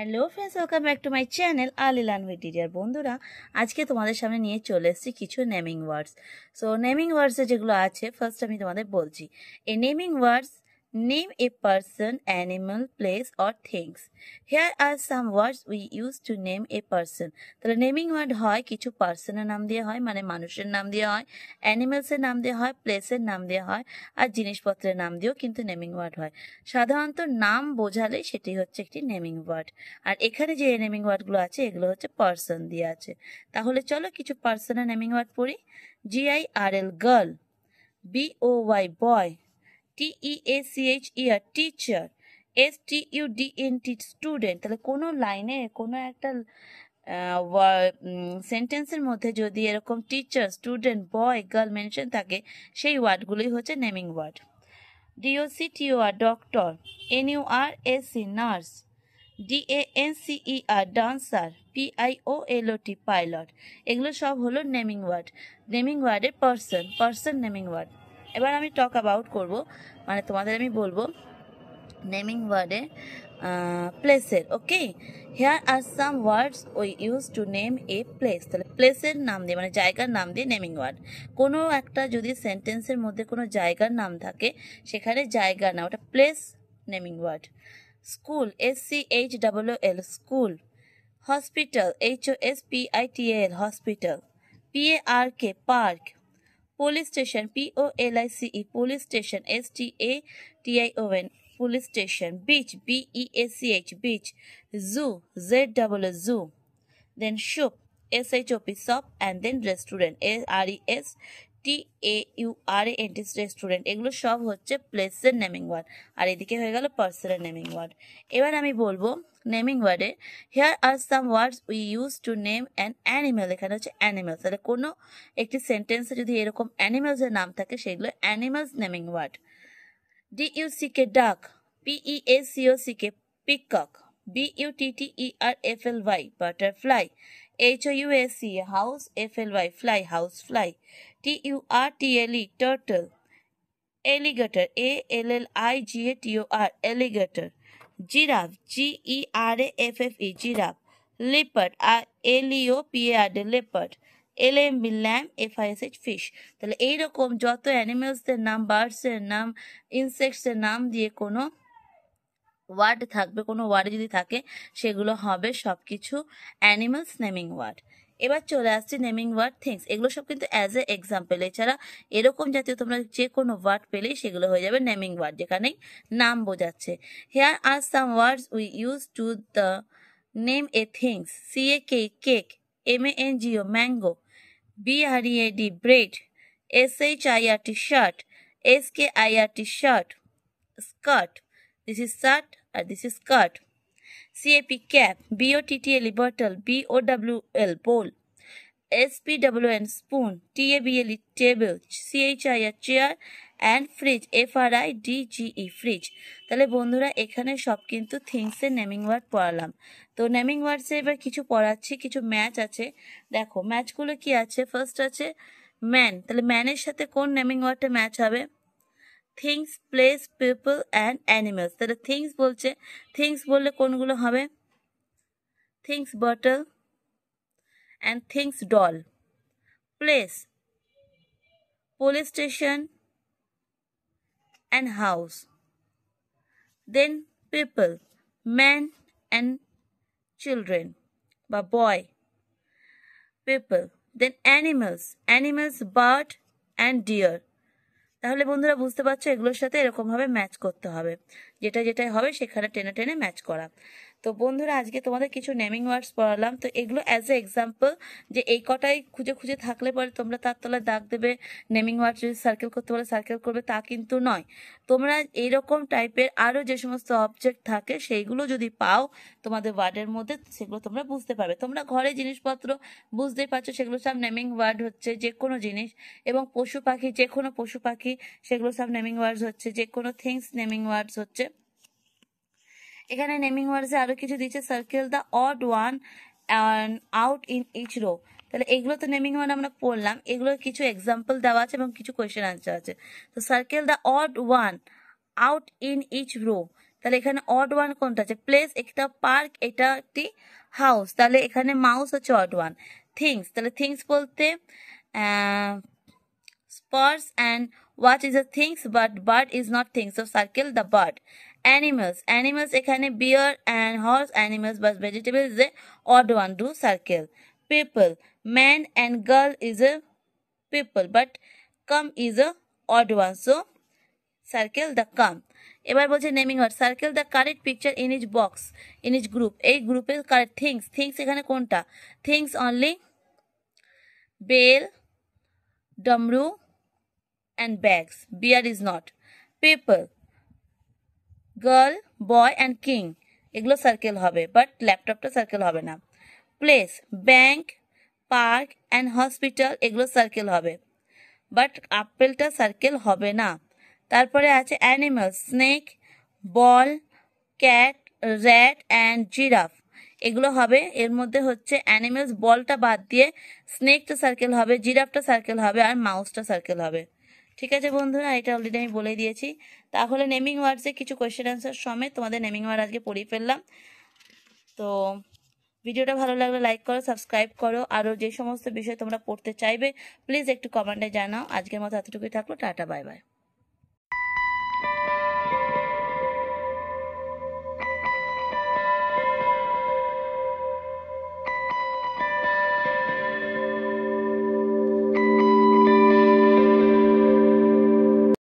Hello friends, welcome back to my channel early learn with teacher. বন্ধুরা, আজকে তোমাদের সামনে নিয়ে চলে এসেছি কিছু নেমিং ওয়ার্ডস। সো নেমিং ওয়ার্ডসে যেগুলো আছে, ফার্স্ট আমি তোমাদের বলছি। A naming words name a person, animal, place or things. Here are some words we use to name a person. তাহলে নেমিং ওয়ার্ড হয় কিছু পার্সনের নাম দিয়ে হয়, মানে মানুষের নাম দিয়ে হয়, অ্যানিমালসের নাম দিয়ে হয়, প্লেসের নাম দিয়ে হয়, আর জিনিসপত্রের নাম দিয়েও কিন্তু নেমিং ওয়ার্ড হয়। সাধারণত নাম বোঝালে সেটি হচ্ছে একটি নেমিং ওয়ার্ড। আর এখানে যে নেমিং ওয়ার্ডগুলো আছে এগুলো হচ্ছে পার্সন দিয়ে আছে। তাহলে চলো কিছু পার্সনের নেমিং ওয়ার্ড পড়ি। GIRL girl, BOY boy, TEACHER teacher, STUDENT student. তাহলে কোনো লাইনে কোনো একটা সেন্টেন্সের মধ্যে যদি এরকম teacher, student, boy, girl mention থাকে, সেই ওয়ার্ডগুলোই হচ্ছে naming word. DOCTOR doctor, NURSE nurse, DANCER dancer, PIOLOT pilot. এগুলো সব হলো নেমিং ওয়ার্ড। নেমিং ওয়ার্ডে পার্সন নেমিং ওয়ার্ড। এবার আমি টক অ্যাবাউট করব, মানে তোমাদের আমি বলবো নেমিং ওয়ার্ডে প্লেসের। Okay, here are some words we use to name a place. তাহলে প্লেসের নাম দিয়ে, মানে জায়গার নাম দিয়ে নেমিং ওয়ার্ড। কোনো একটা যদি সেন্টেন্সের মধ্যে কোনো জায়গার নাম থাকে, সেখানে জায়গা না, ওটা place naming word. School, SCHOOL school. Hospital, HOSPITAL hospital. PARK park. Police station, POLICE police station, STATION police station. Beach, BEACH beach. Zoo, ZOO zoo. Then shop, SHOP shop, and then restaurant, RESTAURANT restaurant. এগুলো সব হচ্ছে প্লেসের naming word. আর এদিকে হয়ে গেল পার্সনের naming word. এবার আমি বলবো নেমিং ওয়ার্ডে here are some words we use to name an animal. এখানে হচ্ছে অ্যানিমেলস। তাহলে কোনো একটি সেন্টেন্সে যদি এরকম অ্যানিমেলসের নাম থাকে, সেগুলো অ্যানিমালস নেমিং ওয়ার্ড। DUCK ডাক, PEACOCK peacock, BUTTERFLY butterfly, HOUSE house, FLY fly house fly, TURTLE turtle, alligator, ALLIGATOR alligator, giraffe, GERAFFE giraffe, leopard, LEOPARD leopard, LAMB lamb, FISH fish. তাহলে এইরকম যত অ্যানিমেলসদের নাম, বার্ডসের নাম, ইনসেক্টসের নাম দিয়ে কোনো ওয়ার্ড থাকবে, কোনো ওয়ার্ড যদি থাকে, সেগুলো হবে সবকিছু অ্যানিমালস নেমিং ওয়ার্ড। এবার চলে আসছে নেমিং ওয়ার্ড থিংস। এগুলো সব কিন্তু অ্যাজ এ এক্সাম্পল। এছাড়া এরকম জাতীয় তোমরা যে কোনো ওয়ার্ড পেলেই সেগুলো হয়ে যাবে নেমিং ওয়ার্ড, যেখানে নাম বোঝাচ্ছে। Here are some words we use to the name a things. CAK cake, MANGO mango, BREAD bread, SHIRT shirt, SKIRT shirt, skirt, this is shirt আর this is skirt. CAP cap, BOTTLE bottle, BOWL bowl, SPWN spoon, TABLE table, CHIR chair, and fridge, FRIDGE fridge. তাহলে বন্ধুরা, এখানে সব কিন্তু থিংসের naming word পড়ালাম। তো naming ওয়ার্ডসে এবার কিছু পড়াচ্ছি, কিছু ম্যাচ আছে। দেখো ম্যাচগুলো কি আছে। ফার্স্ট আছে ম্যান। তাহলে ম্যানের সাথে কোন নেমিং ওয়ার্ডটা ম্যাচ হবে? Things, place, people and animals. তাহলে থিংস বলছে, থিংস বললে কোনগুলো হবে? Things bottle and things doll. Place, police station and house. Then people, man and children বা boy, people. Then animals, animals bird and deer. তাহলে বন্ধুরা বুঝতে পারছো, এগুলোর সাথে এরকমভাবে ম্যাচ করতে হবে, যেটাই হবে সেখানে টেনে টেনে ম্যাচ করা। তো বন্ধুরা, আজকে তোমাদের কিছু নেমিং ওয়ার্ডস পড়ালাম। তো এগুলো অ্যাজ এ এক্সাম্পল, যে এই কটাই খুঁজে খুঁজে থাকলে পরে তোমরা তার তলায় দাগ দেবে, নেমিং ওয়ার্ড যদি সার্কেল করতে বলে সার্কেল করবে, তা কিন্তু নয়। তোমরা এইরকম টাইপের আরও যে সমস্ত অবজেক্ট থাকে, সেইগুলো যদি পাও তোমাদের ওয়ার্ডের মধ্যে, সেগুলো তোমরা বুঝতে পারবে। তোমরা ঘরে জিনিসপত্র বুঝতেই পারছো, সেগুলো সব নেমিং ওয়ার্ড হচ্ছে, যে কোনো জিনিস। এবং পশু পাখি, যে কোনো পশু পাখি, সেগুলো সব নেমিং ওয়ার্ডস হচ্ছে। যে কোনো থিংস নেমিং ওয়ার্ডস হচ্ছে। এখানে নেমিং ওয়ার্ডসে আরো কিছু দিচ্ছে, circle the odd one out in each row. তাহলে এগুলো তো নেমিং ওয়ার্ড আমরা পড়লাম, এগুলোর কিছু এক্সাম্পল দেওয়া আছে এবং কিছু কোয়েশ্চেন আনসার আছে। তো circle the odd one out in each row, তাহলে এখানে অড ওয়ান কোনটা আছে? প্লেস একটা পার্ক, এটা একটি হাউস, তাহলে এখানে মাউস হচ্ছে অড ওয়ান। থিংস, তাহলে থিংস বলতে spurs and what is a things but bird is not things, so circle the bird. Animals, animals এখানে bear and horse, animals but vegetable is a odd one, do circle. People, man and girl is a people but come is a odd one, so circle the come. এবার বলছে naming word, circle the correct picture in each box in each group, এই গ্রুপের correct things, things এখানে কোনটা? Things only bell, ডমরু and bags, beer is not. People, girl, boy and king, এগুলো circle হবে, but ল্যাপটপটা সার্কেল হবে না। Place, bank, park and hospital, এগুলো সার্কেল হবে, বাট আপেলটা সার্কেল হবে না। তারপরে আছে animal, snake, ball, cat, rat and giraffe, এগুলো হবে। এর মধ্যে হচ্ছে অ্যানিমালস, বলটা বাদ দিয়ে স্নেকটা সার্কেল হবে, জিরাফটা সার্কেল হবে, আর মাউসটা সার্কেল হবে। ঠিক আছে বন্ধুরা, এটা অলরেডি আমি বলে দিয়েছি। তাহলে নেমিং ওয়ার্ডসে কিছু কোয়েশ্চেন অ্যান্সার সমেত তোমাদের নেমিং ওয়ার্ড আজকে পড়িয়ে ফেললাম। তো ভিডিওটা ভালো লাগলে লাইক করো, সাবস্ক্রাইব করো, আরও যে সমস্ত বিষয় তোমরা পড়তে চাইবে প্লিজ একটু কমেন্টে জানাও। আজকের মতো এতটুকুই থাকলো, টাটা, বাই বাই।